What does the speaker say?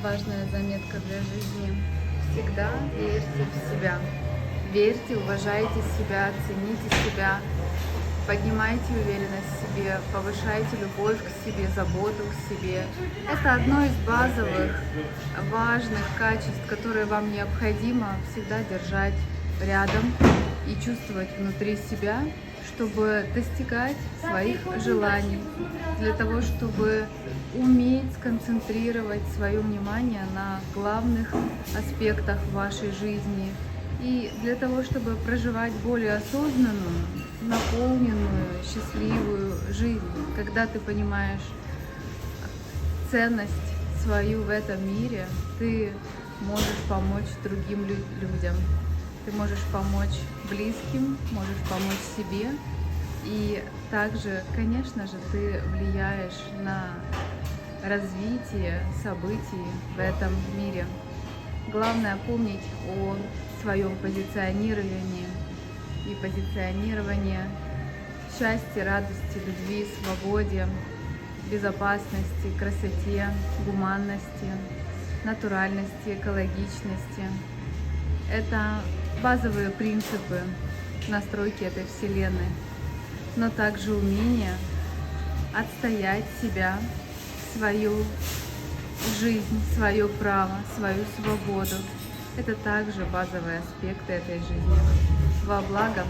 важная заметка для жизни. Всегда верьте в себя. Верьте, уважайте себя, цените себя, поднимайте уверенность в себе, повышайте любовь к себе, заботу к себе. Это одно из базовых, важных качеств, которые вам необходимо всегда держать рядом и чувствовать внутри себя, чтобы достигать своих желаний, для того, чтобы уметь сконцентрировать свое внимание на главных аспектах вашей жизни и для того, чтобы проживать более осознанную, наполненную, счастливую жизнь, когда ты понимаешь ценность свою в этом мире, ты можешь помочь другим людям. Ты можешь помочь близким, можешь помочь себе. И также, конечно же, ты влияешь на развитие событий в этом мире. Главное помнить о своем позиционировании и позиционировании счастья, радости, любви, свободе, безопасности, красоте, гуманности, натуральности, экологичности. Это базовые принципы настройки этой вселенной, но также умение отстоять себя, свою жизнь, свое право, свою свободу. Это также базовые аспекты этой жизни. Во благо